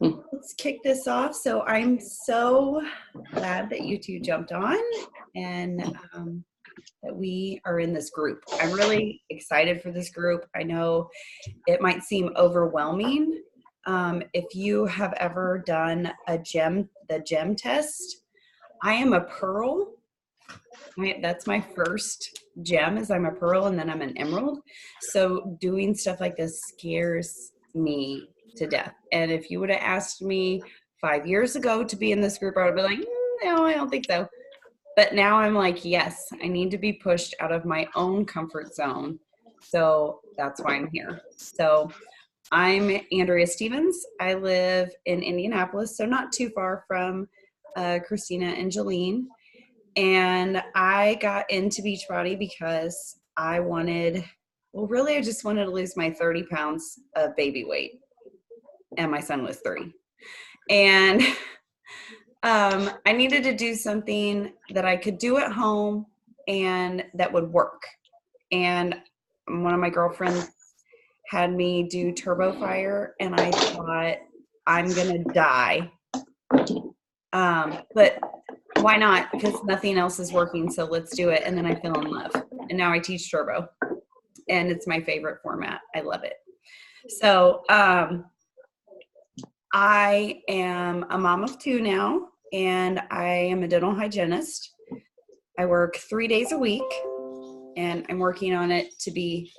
Let's kick this off. So I'm so glad that you two jumped on and that we are in this group. I'm really excited for this group. I know it might seem overwhelming. If you have ever done the GEM test, I am a pearl. That's my first gem, is I'm a pearl, and then I'm an emerald. So doing stuff like this scares me to death. And if you would have asked me 5 years ago to be in this group, I would be like, no, I don't think so. But now I'm like, yes, I need to be pushed out of my own comfort zone. So that's why I'm here. So I'm Andrea Stevens. I live in Indianapolis, so not too far from Christina and Jolene. And I got into Beachbody because I just wanted to lose my 30 pounds of baby weight. And my son was 3. And I needed to do something that I could do at home and that would work. And one of my girlfriends had me do Turbo Fire, and I thought, I'm going to die. But why not? Because nothing else is working, so let's do it. And then I fell in love. And now I teach Turbo. And it's my favorite format. I love it. So I am a mom of 2 now, and I am a dental hygienist. I work 3 days a week, and I'm working on it to be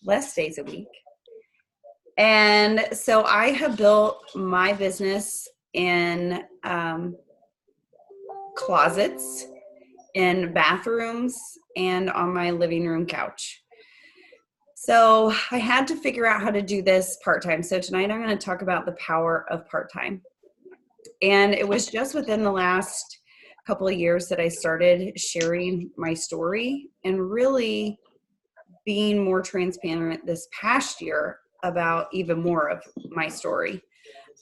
less days a week. And so I have built my business in closets, in bathrooms, and on my living room couch. So I had to figure out how to do this part-time. So tonight I'm going to talk about the power of part-time. And it was just within the last couple of years that I started sharing my story and really being more transparent this past year about even more of my story.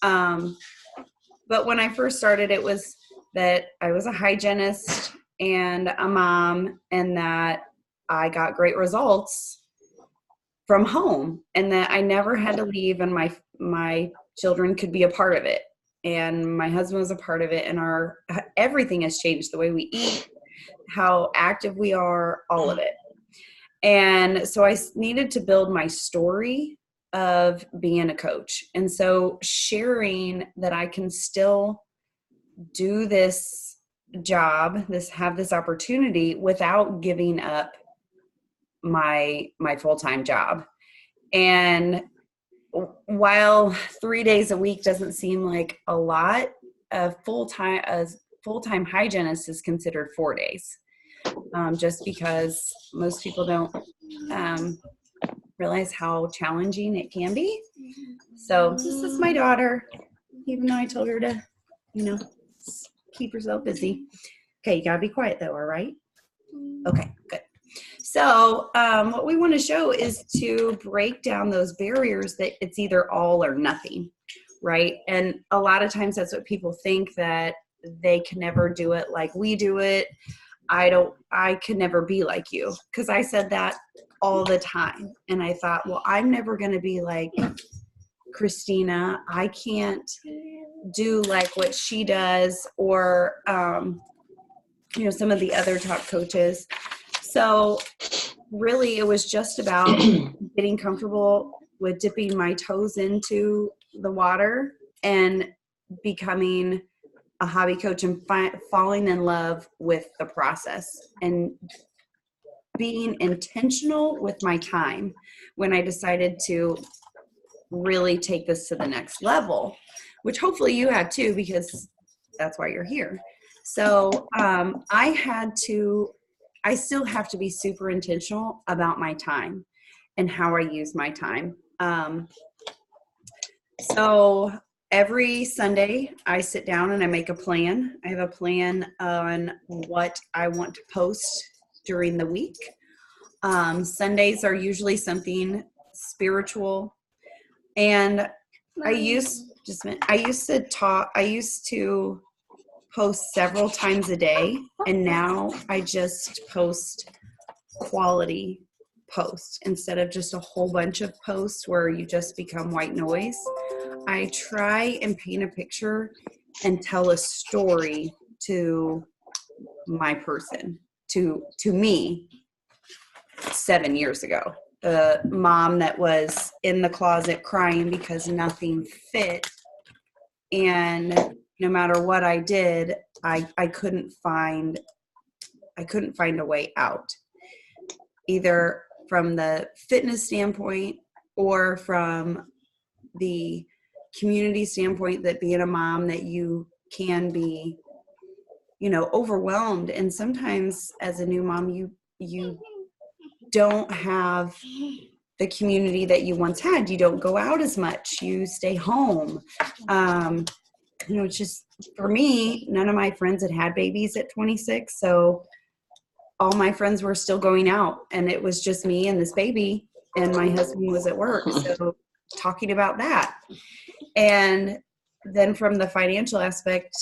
But when I first started, it was that I was a hygienist and a mom, and that I got great results from home, and that I never had to leave, and my children could be a part of it, and my husband was a part of it, and everything has changed, the way we eat, how active we are, all of it. And so I needed to build my story of being a coach. And so sharing that I can still do this job, have this opportunity without giving up my full-time job. And while 3 days a week doesn't seem like a lot, a full-time hygienist is considered 4 days, just because most people don't realize how challenging it can be. So this is my daughter, even though I told her to, keep herself busy. Okay, you gotta be quiet though, all right? Okay, good. So what we want to show is to break down those barriers that it's either all or nothing, right? And a lot of times that's what people think, that they can never do it like we do it. I could never be like you, because I said that all the time. And I thought, well, I'm never going to be like Christina. I can't do like what she does, or, some of the other top coaches. So really it was just about getting comfortable with dipping my toes into the water and becoming a hobby coach, and falling in love with the process and being intentional with my time when I decided to really take this to the next level, which hopefully you had too, because that's why you're here. So I still have to be super intentional about my time and how I use my time. So every Sunday I sit down and I make a plan. I have a plan on what I want to post during the week. Sundays are usually something spiritual. And I used to post several times a day, and now I just post quality posts instead of just a whole bunch of posts where you just become white noise. I try and paint a picture and tell a story to my person, to me 7 years ago. The mom that was in the closet crying because nothing fit, and no matter what I did, I couldn't find a way out, either from the fitness standpoint or from the community standpoint, that being a mom, that you can be, overwhelmed. And sometimes as a new mom, you don't have the community that you once had. You don't go out as much. You stay home. It's just, for me, none of my friends had babies at 26. So all my friends were still going out, and it was just me and this baby, and my husband was at work. So talking about that. And then from the financial aspect,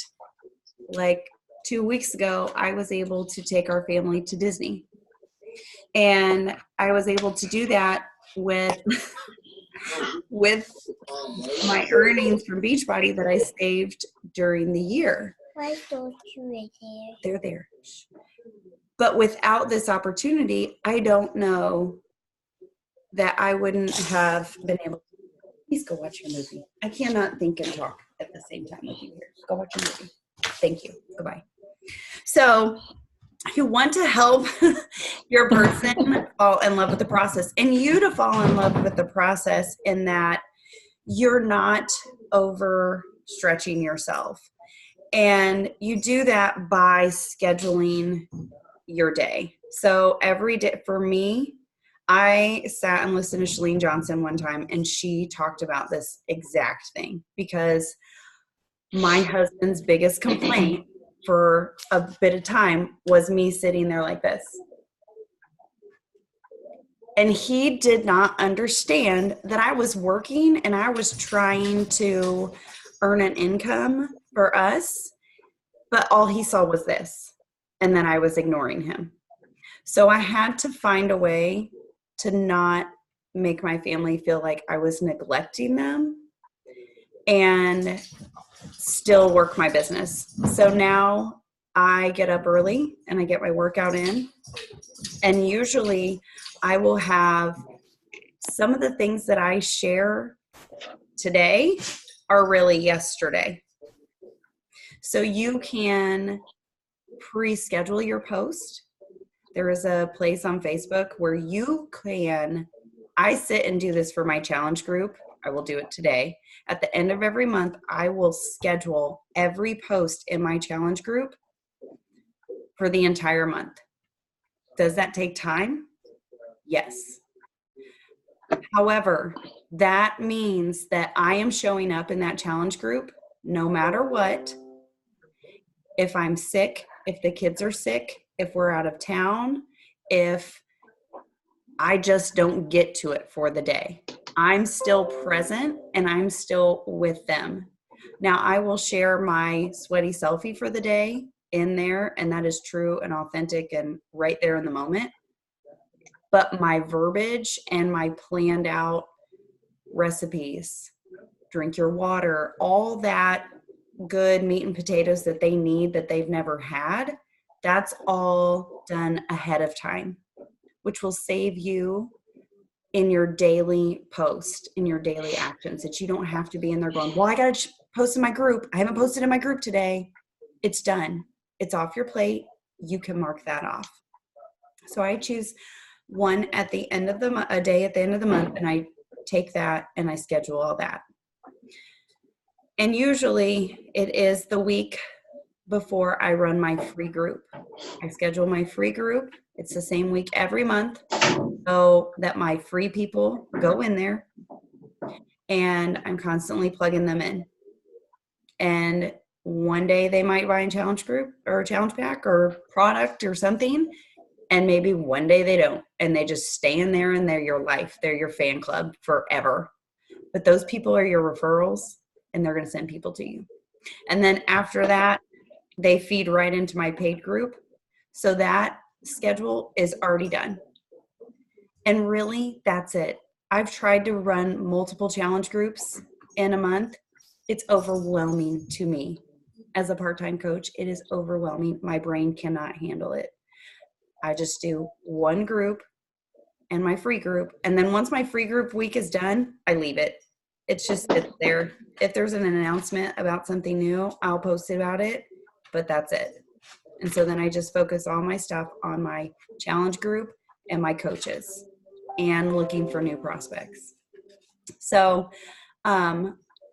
like 2 weeks ago, I was able to take our family to Disney. And I was able to do that with my earnings from Beachbody that I saved during the year. Why don't you They're there. But without this opportunity, I don't know that I wouldn't have been able to. Please go watch your movie. I cannot think and talk at the same time with you here. Go watch your movie. Thank you. Goodbye. So you want to help your person fall in love with the process, and you to fall in love with the process, in that you're not overstretching yourself. And you do that by scheduling your day. So every day, for me, I sat and listened to Chalene Johnson one time, and she talked about this exact thing, because my husband's biggest complaint for a bit of time was me sitting there like this. And he did not understand that I was working and I was trying to earn an income for us, but all he saw was this, and then I was ignoring him. So I had to find a way to not make my family feel like I was neglecting them and still work my business. So now I get up early and I get my workout in, and usually I will have some of the things that I share today are really yesterday. So you can pre-schedule your post. There is a place on Facebook where you can, I sit and do this for my challenge group. I will do it today. At the end of every month, I will schedule every post in my challenge group for the entire month. Does that take time? Yes. However, that means that I am showing up in that challenge group no matter what. If I'm sick, if the kids are sick, if we're out of town, if I just don't get to it for the day, I'm still present and I'm still with them. Now, I will share my sweaty selfie for the day in there, and that is true and authentic and right there in the moment. But my verbiage and my planned out recipes, drink your water, all that good meat and potatoes that they need that they've never had, that's all done ahead of time, which will save you in your daily post, in your daily actions, that you don't have to be in there going, well, I got to post in my group. I haven't posted in my group today. It's done. It's off your plate. You can mark that off. So I choose one at the end of a day at the end of the month, and I take that and I schedule all that. And usually it is the week before I run my free group. I schedule my free group. It's the same week every month, so that my free people go in there, and I'm constantly plugging them in. And one day they might buy a challenge group or a challenge pack or product or something, and maybe one day they don't, and they just stay in there, and they're your life. They're your fan club forever. But those people are your referrals, and they're going to send people to you. And then after that, they feed right into my paid group. So that schedule is already done. And really, that's it. I've tried to run multiple challenge groups in a month, it's overwhelming to me. As a part-time coach, it is overwhelming. My brain cannot handle it. I just do one group and my free group. And then once my free group week is done, I leave it. It's just sits there. If there's an announcement about something new, I'll post about it, but that's it. And so then I just focus all my stuff on my challenge group and my coaches and looking for new prospects. So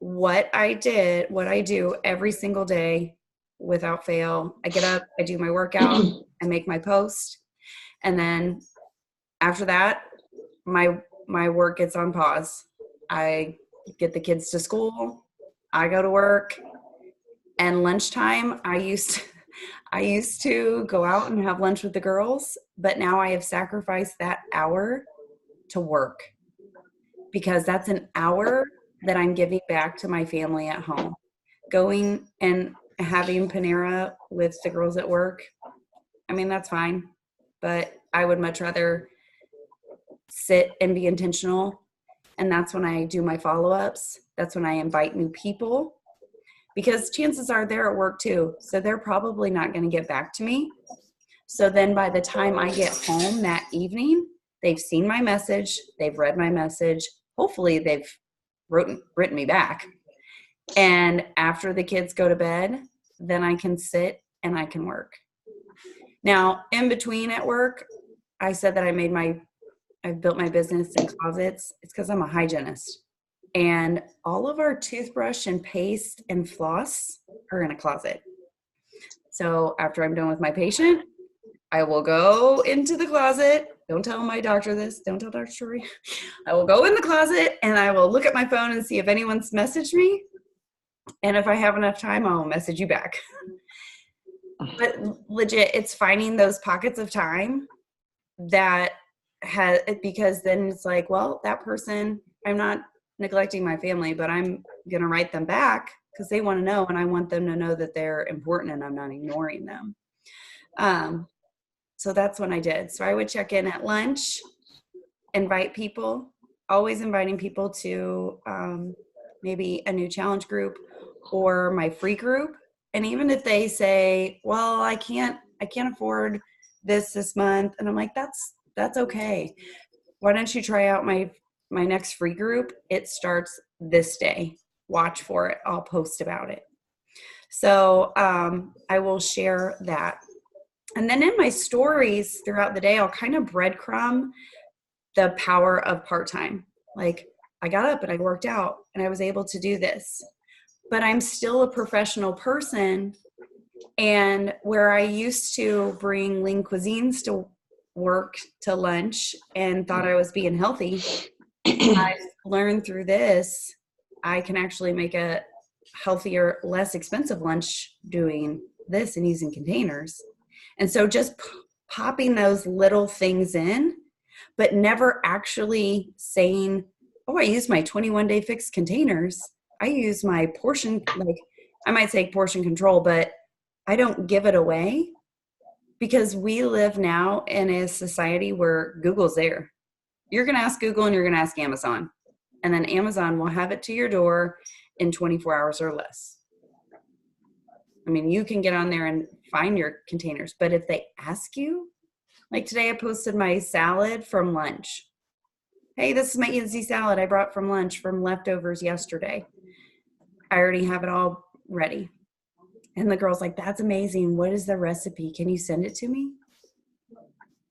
what I do every single day without fail, I get up, I do my workout, I make my post, and then after that, my work gets on pause. I get the kids to school, I go to work, and lunchtime, I used to go out and have lunch with the girls, but now I have sacrificed that hour to work because that's an hour that I'm giving back to my family at home. Going and having Panera with the girls at work, I mean, that's fine, but I would much rather sit and be intentional. And that's when I do my follow-ups. That's when I invite new people, because chances are they're at work too. So they're probably not going to get back to me. So then by the time I get home that evening, they've seen my message, they've read my message. Hopefully they've written me back. And after the kids go to bed, then I can sit and I can work. Now, in between at work, I said that I've built my business in closets. It's because I'm a hygienist. And all of our toothbrush and paste and floss are in a closet. So after I'm done with my patient, I will go into the closet. Don't tell my doctor this. Don't tell Dr. Story. I will go in the closet and I will look at my phone and see if anyone's messaged me. And if I have enough time, I'll message you back. But legit, it's finding those pockets of time that because then it's like, well, that person, I'm not neglecting my family, but I'm going to write them back because they want to know, and I want them to know that they're important and I'm not ignoring them. So that's when I did. So I would check in at lunch, invite people, always inviting people to maybe a new challenge group or my free group. And even if they say, well, I can't afford this month. And I'm like, that's okay. Why don't you try out my next free group? It starts this day. Watch for it. I'll post about it. So I will share that. And then in my stories throughout the day, I'll kind of breadcrumb the power of part-time. Like, I got up and I worked out and I was able to do this, but I'm still a professional person. And where I used to bring lean cuisines to work to lunch and thought I was being healthy, I've learned through this, I can actually make a healthier, less expensive lunch doing this and using containers. And so just popping those little things in, but never actually saying, oh, I use my 21-day fixed containers. I use my portion, like I might say portion control, but I don't give it away, because we live now in a society where Google's there. You're going to ask Google and you're going to ask Amazon, and then Amazon will have it to your door in 24 hours or less. I mean, you can get on there and find your containers, but if they ask you, like today I posted my salad from lunch. Hey, this is my easy salad I brought from lunch from leftovers yesterday. I already have it all ready. And the girl's like, that's amazing. What is the recipe? Can you send it to me?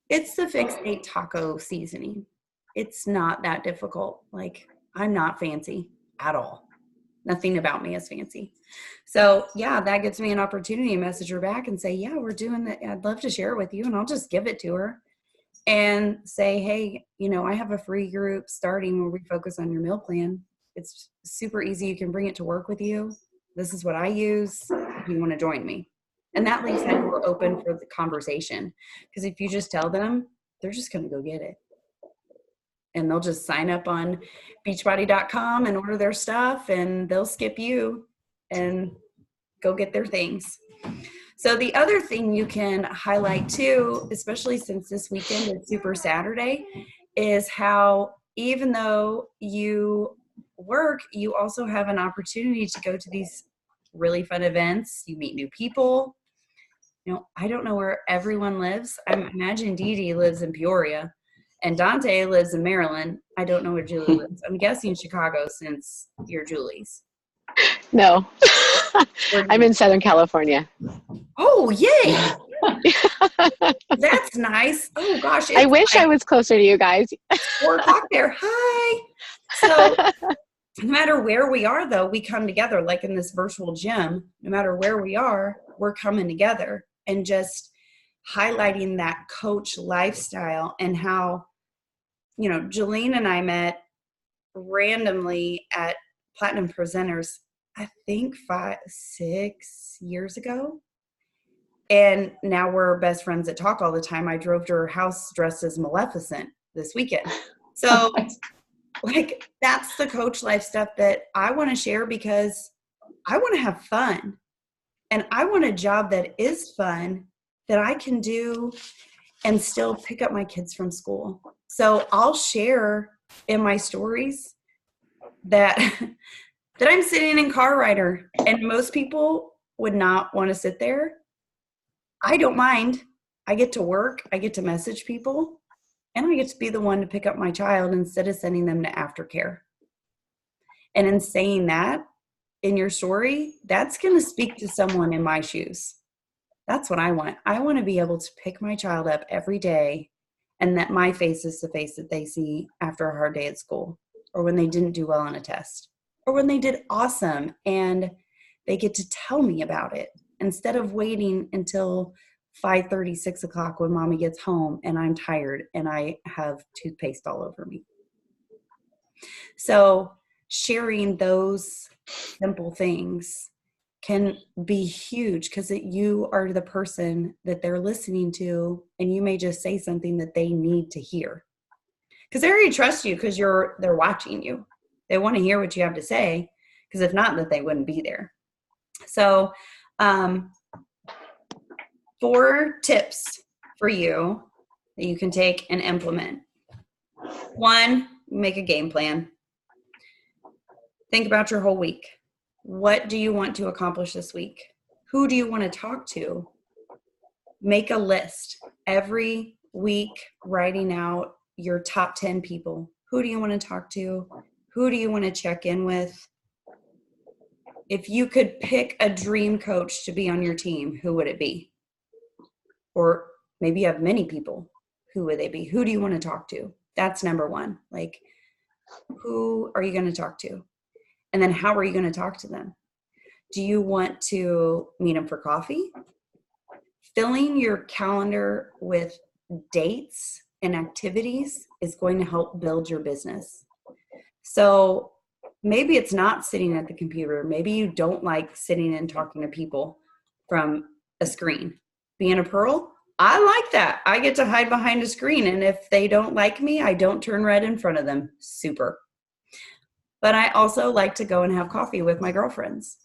It's the Fix 8 taco seasoning. It's not that difficult. Like, I'm not fancy at all. Nothing about me is fancy. So yeah, that gives me an opportunity to message her back and say, yeah, we're doing that. I'd love to share it with you. And I'll just give it to her and say, hey, I have a free group starting where we focus on your meal plan. It's super easy. You can bring it to work with you. This is what I use. If you want to join me. And that leaves that door open for the conversation. Because if you just tell them, they're just going to go get it. And they'll just sign up on Beachbody.com and order their stuff, and they'll skip you and go get their things. So the other thing you can highlight too, especially since this weekend is Super Saturday, is how even though you work, you also have an opportunity to go to these really fun events. You meet new people. I don't know where everyone lives. I imagine Dee Dee lives in Peoria and Dante lives in Maryland. I don't know where Julie lives. I'm guessing Chicago since you're Julie's. No, I'm in Southern California. Oh, yay. That's nice. Oh gosh. I wish I was closer to you guys. 4:00 there. Hi. So no matter where we are, though, we come together like in this virtual gym. No matter where we are, we're coming together and just highlighting that coach lifestyle and how, Jolene and I met randomly at Platinum Presenters, I think 6 years ago. And now we're best friends that talk all the time. I drove to her house dressed as Maleficent this weekend. So like, that's the coach life stuff that I want to share because I want to have fun. And I want a job that is fun that I can do and still pick up my kids from school. So I'll share in my stories that I'm sitting in Car Rider, and most people would not want to sit there. I don't mind. I get to work. I get to message people. And I get to be the one to pick up my child instead of sending them to aftercare. And in saying that in your story, that's going to speak to someone in my shoes. That's what I want. I want to be able to pick my child up every day and that my face is the face that they see after a hard day at school, or when they didn't do well on a test, or when they did awesome and they get to tell me about it instead of waiting until 5:30, 6 o'clock when mommy gets home and I'm tired and I have toothpaste all over me. So sharing those simple things can be huge because you are the person that they're listening to, and you may just say something that they need to hear. Because they already trust you because they're watching you. They want to hear what you have to say, because if not, that they wouldn't be there. So 4 tips for you that you can take and implement. 1, make a game plan. Think about your whole week. What do you want to accomplish this week? Who do you want to talk to? Make a list every week, writing out your top 10 people. Who do you want to talk to? Who do you want to check in with? If you could pick a dream coach to be on your team, who would it be? Or maybe you have many people. Who would they be? Who do you want to talk to? That's number 1. Like, who are you going to talk to? And then how are you going to talk to them? Do you want to meet them for coffee? Filling your calendar with dates and activities is going to help build your business. So maybe it's not sitting at the computer. Maybe you don't like sitting and talking to people from a screen. Being a Pearl, I like that. I get to hide behind a screen, and if they don't like me, I don't turn red in front of them. Super. But I also like to go and have coffee with my girlfriends.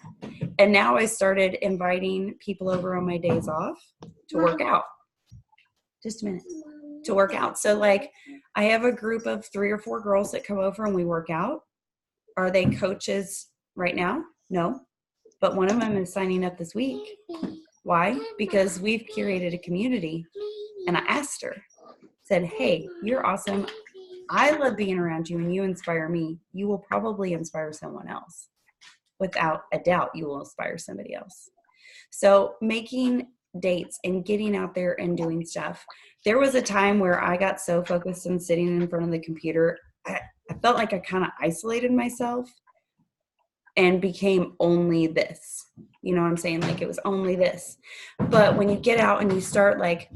And now I started inviting people over on my days off to work out. Just a minute. To work out. So like, I have a group of 3 or 4 girls that come over and we work out. Are they coaches right now? No. But one of them is signing up this week. Why? Because we've curated a community. And I asked her, said, hey, you're awesome. I love being around you and you inspire me. You will probably inspire someone else. Without a doubt, you will inspire somebody else. So making dates and getting out there and doing stuff. There was a time where I got so focused on sitting in front of the computer, I felt like I kind of isolated myself and became only this. You know what I'm saying? Like, it was only this. But when you get out and you start like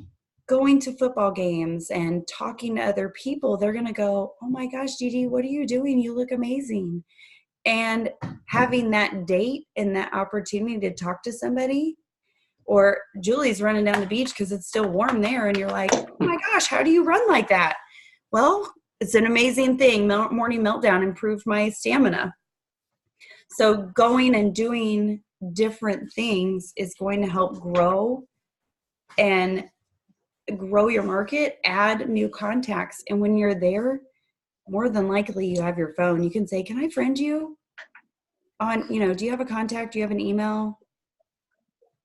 going to football games and talking to other people, they're going to go, oh my gosh, Dee Dee, what are you doing? You look amazing. And having that date and that opportunity to talk to somebody, or Julie's running down the beach because it's still warm there. And you're like, oh my gosh, how do you run like that? Well, it's an amazing thing. Morning Meltdown improved my stamina. So going and doing different things is going to help grow your market, add new contacts. And when you're there, more than likely you have your phone. You can say, can I friend you on, do you have a contact? Do you have an email?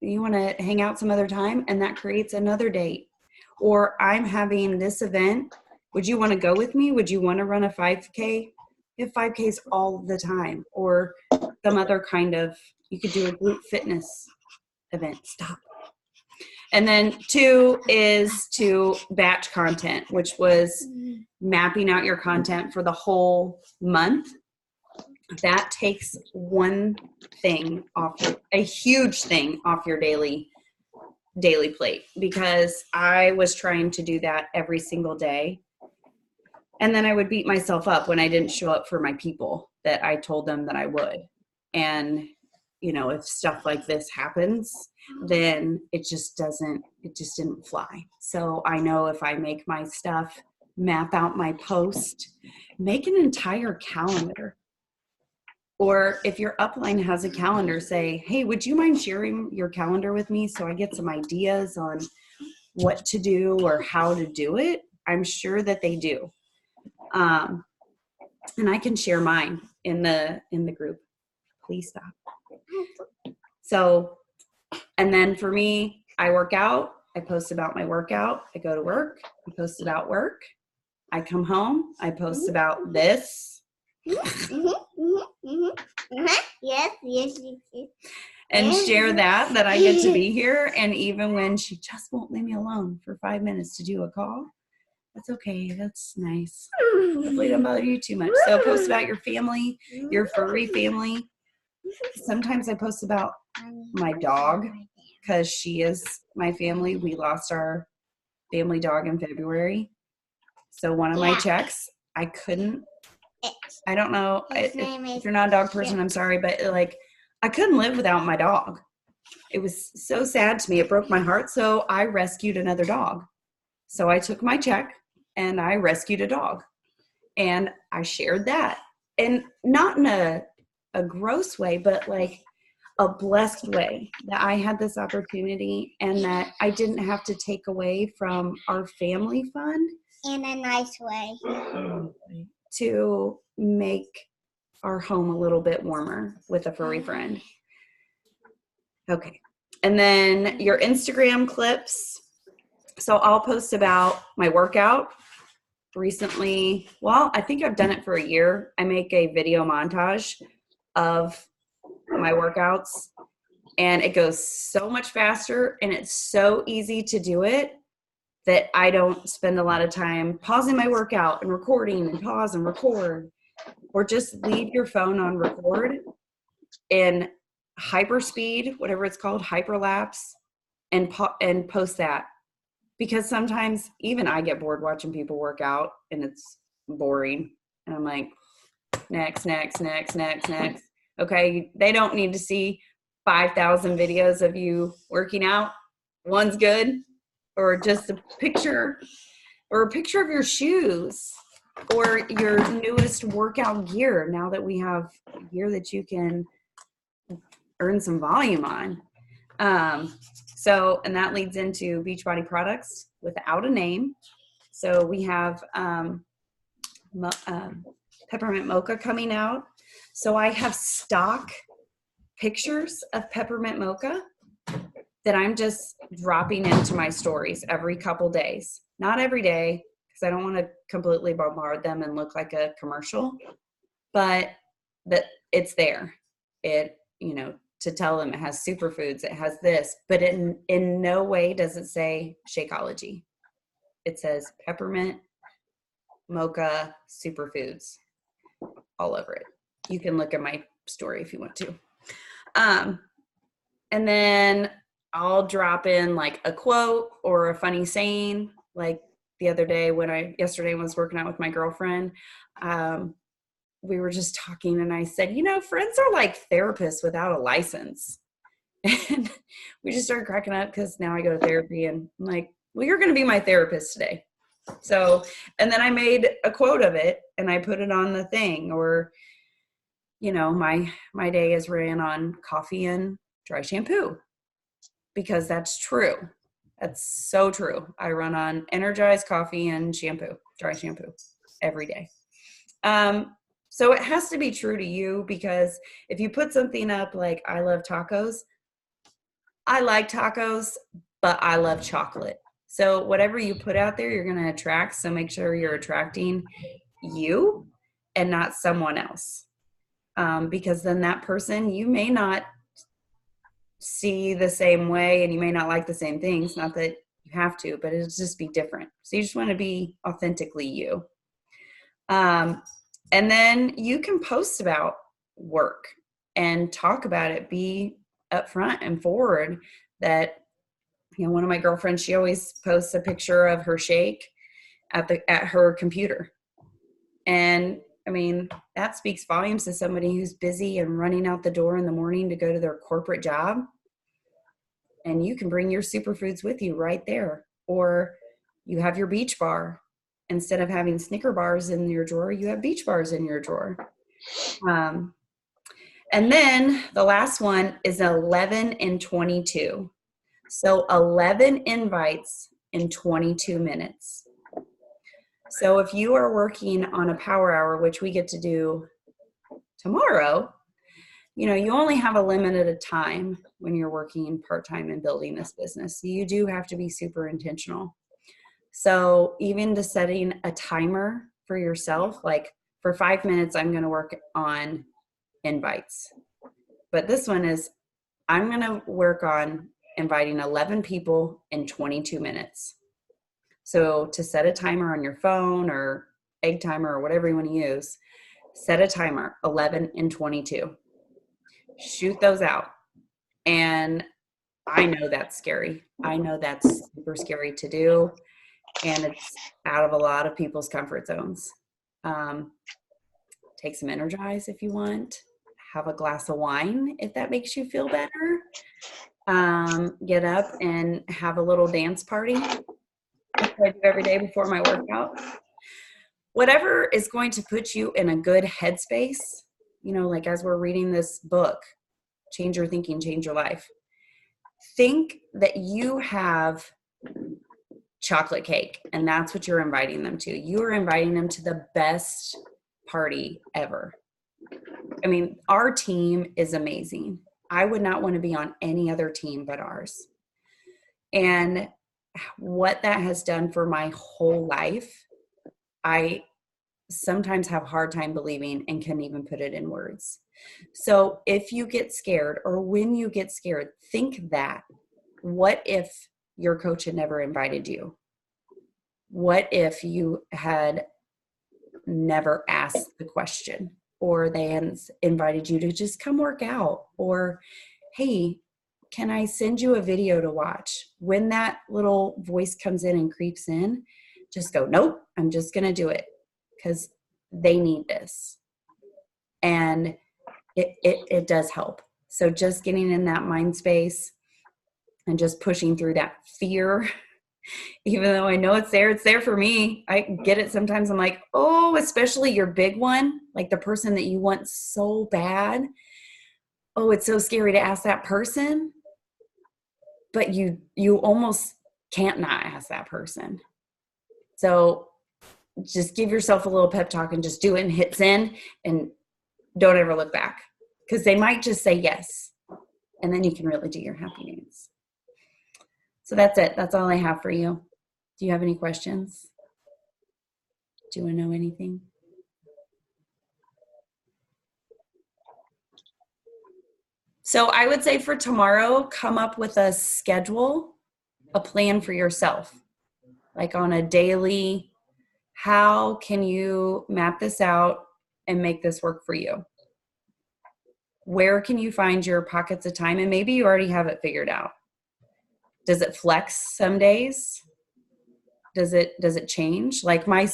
You want to hang out some other time? And that creates another date. Or I'm having this event. Would you want to go with me? Would you want to run a 5K? You have 5Ks all the time. Or some other kind of, you could do a group fitness event. Stop. And then 2 is to batch content, which was mapping out your content for the whole month. That takes one thing off, a huge thing off your daily plate, because I was trying to do that every single day. And then I would beat myself up when I didn't show up for my people that I told them that I would. And, if stuff like this happens, then it just didn't fly. So I know if I make my stuff, map out my post, make an entire calendar. Or if your upline has a calendar, say, hey, would you mind sharing your calendar with me so I get some ideas on what to do or how to do it? I'm sure that they do. And I can share mine in the group. Please stop. So, and then for me, I work out. I post about my workout. I go to work. I post about work. I come home. I post about this. Yes. And share that I get to be here. And even when she just won't leave me alone for 5 minutes to do a call, that's okay. That's nice. Hopefully don't bother you too much. So post about your family, your furry family. Sometimes I post about my dog because she is my family. We lost our family dog in February. So one of my checks, I don't know. If you're not a dog person, I'm sorry, but I couldn't live without my dog. It was so sad to me. It broke my heart. So I rescued another dog. So I took my check and I rescued a dog, and I shared that, and not in a gross way, but like a blessed way that I had this opportunity and that I didn't have to take away from our family fund In a nice way. to make our home a little bit warmer with a furry friend. Okay. And then your Instagram clips. So I'll post about my workout recently. Well, I think I've done it for a year. I make a video montage of my workouts, and it goes so much faster and it's so easy to do it that I don't spend a lot of time pausing my workout and recording and pause and record, or just leave your phone on record in hyperspeed, whatever it's called, hyperlapse, and post that. Because sometimes even I get bored watching people work out and it's boring. And I'm like, next. Okay, they don't need to see 5,000 videos of you working out. One's good. Or just a picture of your shoes or your newest workout gear, now that we have gear that you can earn some volume on. And that leads into Beachbody products without a name. So we have peppermint mocha coming out. So I have stock pictures of peppermint mocha that I'm just dropping into my stories every couple days. Not every day, because I don't want to completely bombard them and look like a commercial, but that it's there. It, to tell them it has superfoods, it has this, but in no way does it say Shakeology. It says peppermint mocha superfoods all over it. You can look at my story if you want to. And then I'll drop in like a quote or a funny saying. Like the other day yesterday when I was working out with my girlfriend, we were just talking and I said, friends are like therapists without a license. And we just started cracking up because now I go to therapy and I'm like, well, you're going to be my therapist today. So, and then I made a quote of it and I put it on the thing. Or, my day is ran on coffee and dry shampoo, because that's true. That's so true. I run on energized coffee and shampoo, dry shampoo every day. So it has to be true to you, because if you put something up like, I love tacos, I like tacos, but I love chocolate. So whatever you put out there, you're going to attract. So make sure you're attracting you and not someone else. Because then that person, you may not see the same way and you may not like the same things. Not that you have to, but it'll just be different. So you just want to be authentically you. And then you can post about work and talk about it. Be upfront and forward that, one of my girlfriends, she always posts a picture of her shake at her computer. And I mean, that speaks volumes to somebody who's busy and running out the door in the morning to go to their corporate job. And you can bring your superfoods with you right there. Or you have your beach bar. Instead of having Snicker bars in your drawer, you have beach bars in your drawer. And then the last one is 11 and 22. So 11 invites in 22 minutes. So if you are working on a power hour, which we get to do tomorrow, you only have a limited time when you're working part-time and building this business. So you do have to be super intentional. So even to setting a timer for yourself, like for 5 minutes, I'm going to work on invites. But this one is, I'm going to work on inviting 11 people in 22 minutes. So to set a timer on your phone or egg timer or whatever you want to use, set a timer, 11 and 22. Shoot those out. And I know that's scary. I know that's super scary to do. And it's out of a lot of people's comfort zones. Take some Energize if you want. Have a glass of wine if that makes you feel better. Get up and have a little dance party. That's what I do every day before my workout. Whatever is going to put you in a good headspace, like as we're reading this book, Change Your Thinking, Change Your Life. Think that you have chocolate cake, and that's what you're inviting them to. You are inviting them to the best party ever. I mean, our team is amazing. I would not want to be on any other team but ours. And what that has done for my whole life, I sometimes have a hard time believing and can't even put it in words. So if you get scared, or when you get scared, think that. What if your coach had never invited you? What if you had never asked the question, or they hadn't invited you to just come work out? Or, hey, can I send you a video to watch? When that little voice comes in and creeps in, just go, nope, I'm just going to do it because they need this. And it does help. So just getting in that mind space and just pushing through that fear, even though I know it's there for me. I get it sometimes. I'm like, oh, especially your big one, like the person that you want so bad. Oh, it's so scary to ask that person. But you almost can't not ask that person. So just give yourself a little pep talk and just do it and hit send and don't ever look back, because they might just say yes. And then you can really do your happy dance. So that's it. That's all I have for you. Do you have any questions? Do you want to know anything? So I would say for tomorrow, come up with a schedule, a plan for yourself, like on a daily, how can you map this out and make this work for you? Where can you find your pockets of time? And maybe you already have it figured out. Does it flex some days? Does it change? Like my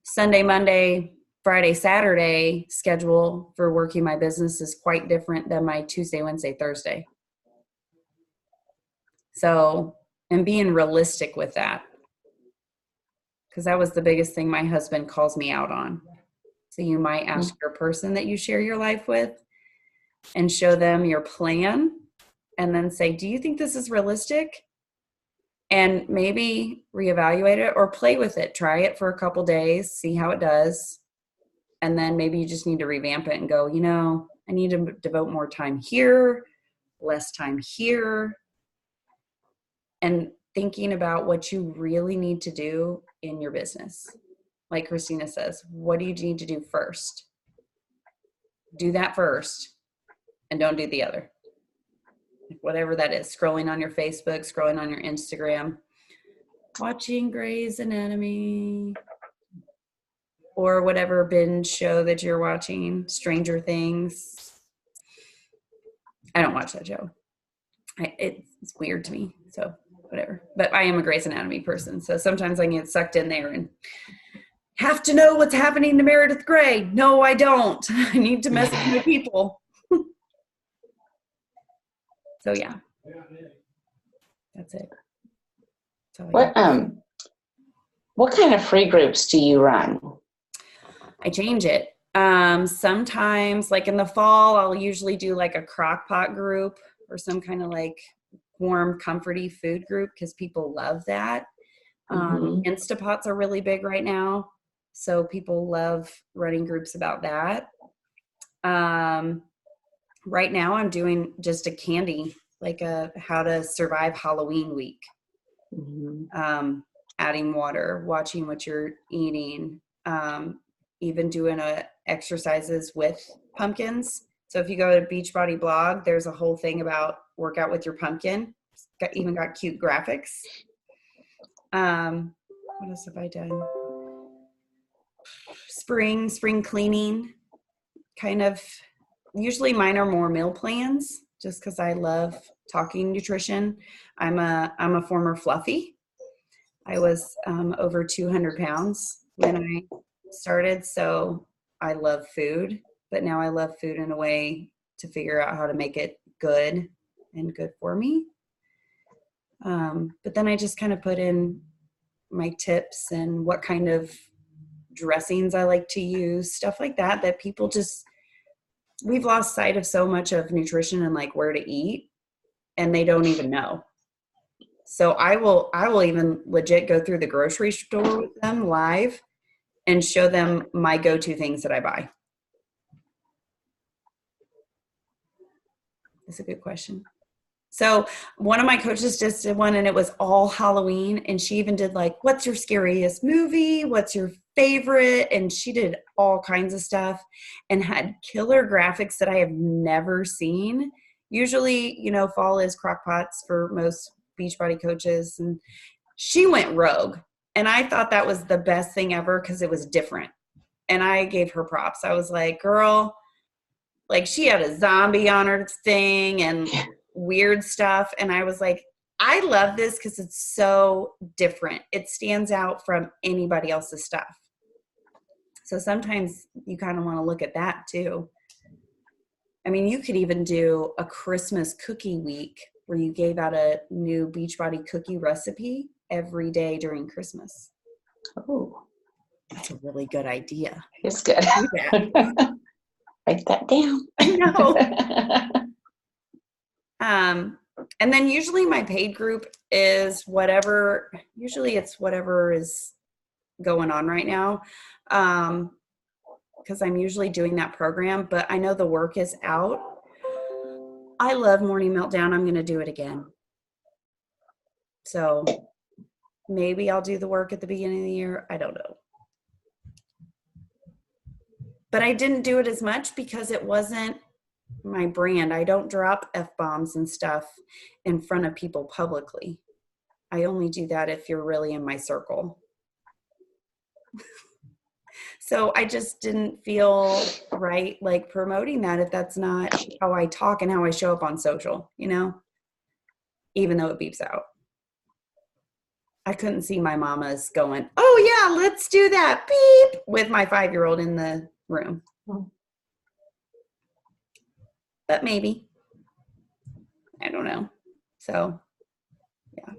Sunday, Monday, Friday, Saturday schedule for working my business is quite different than my Tuesday, Wednesday, Thursday. So, and being realistic with that, because that was the biggest thing my husband calls me out on. So you might ask your person that you share your life with and show them your plan and then say, do you think this is realistic? And maybe reevaluate it or play with it. Try it for a couple days, see how it does. And then maybe you just need to revamp it and go, I need to devote more time here, less time here. And thinking about what you really need to do in your business. Like Christina says, what do you need to do first? Do that first and don't do the other. Whatever that is, scrolling on your Facebook, scrolling on your Instagram, watching Grey's Anatomy, or whatever binge show that you're watching, Stranger Things. I don't watch that show. It's weird to me, so whatever. But I am a Grey's Anatomy person, so sometimes I get sucked in there and have to know what's happening to Meredith Grey. No, I don't. I need to mess with my people. So yeah, that's it. What kind of free groups do you run? I change it. Sometimes, like in the fall, I'll usually do like a crock pot group or some kind of like warm, comforty food group because people love that. Instapots are really big right now. So people love running groups about that. Right now I'm doing just a candy, like a how to survive Halloween week. Adding water, watching what you're eating, even doing exercises with pumpkins. So if you go to Beachbody blog, there's a whole thing about workout with your pumpkin. It's even got cute graphics. What else have I done? Spring cleaning, kind of. Usually mine are more meal plans, just because I love talking nutrition. I'm a former fluffy. I was over 200 pounds when I started, so I love food, but now I love food in a way to figure out how to make it good and good for me. But then I just kind of put in my tips and what kind of dressings I like to use, stuff like that people just, we've lost sight of so much of nutrition and like where to eat, and they don't even know. So I will even legit go through the grocery store with them live and show them my go-to things that I buy. That's a good question. So one of my coaches just did one and it was all Halloween, and she even did like, what's your scariest movie? What's your favorite? And she did all kinds of stuff and had killer graphics that I have never seen. Usually, fall is crock pots for most Beachbody coaches, and she went rogue. And I thought that was the best thing ever because it was different. And I gave her props. I was like, girl, like she had a zombie on her thing and weird stuff. And I was like, I love this because it's so different. It stands out from anybody else's stuff. So sometimes you kind of want to look at that too. I mean, you could even do a Christmas cookie week where you gave out a new Beachbody cookie recipe every day during Christmas. Oh, that's a really good idea. It's good. Write that down. I know. And then usually my paid group is whatever is going on right now. Because I'm usually doing that program, but I know the work is out. I love Morning Meltdown. I'm going to do it again. So maybe I'll do the work at the beginning of the year. I don't know. But I didn't do it as much because it wasn't my brand. I don't drop F-bombs and stuff in front of people publicly. I only do that if you're really in my circle. So I just didn't feel right like promoting that if that's not how I talk and how I show up on social, even though it beeps out. I couldn't see my mamas going, oh yeah, let's do that, beep, with my 5-year-old in the room. But maybe. I don't know. So, yeah.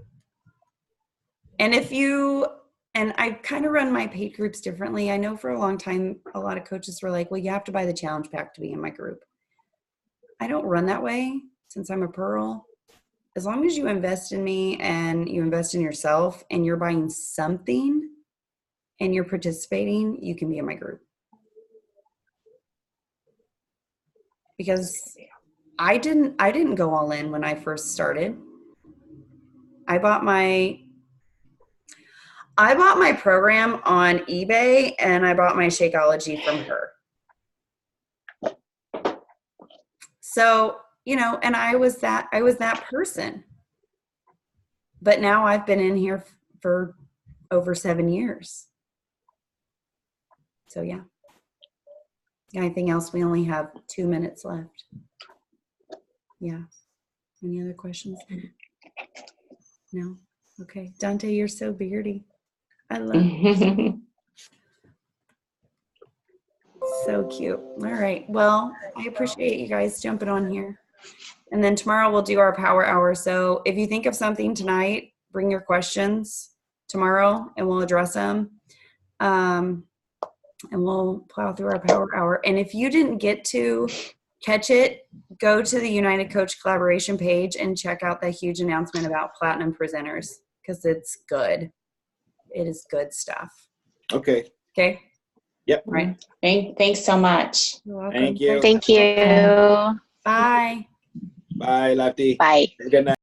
And I kind of run my paid groups differently. I know for a long time, a lot of coaches were like, well, you have to buy the challenge pack to be in my group. I don't run that way since I'm a Pearl. As long as you invest in me and you invest in yourself and you're buying something and you're participating, you can be in my group. because I didn't go all in when I first started. I bought my program on eBay, and I bought my Shakeology from her. So, and I was that person. But now I've been in here for over 7 years. So yeah. Anything else? We only have 2 minutes left. Yeah. Any other questions? No? Okay. Dante, you're so beardy. I love you. So cute. All right. Well, I appreciate you guys jumping on here. And then tomorrow we'll do our power hour. So if you think of something tonight, bring your questions tomorrow and we'll address them. And we'll plow through our power hour. And if you didn't get to catch it, go to the United Coach Collaboration page and check out that huge announcement about Platinum Presenters, because it's good. It is good stuff. Okay. Okay? Yep. Right. Thanks so much. You're welcome. Thank you. Thank you. Bye. Bye, Lefty. Bye. Good night.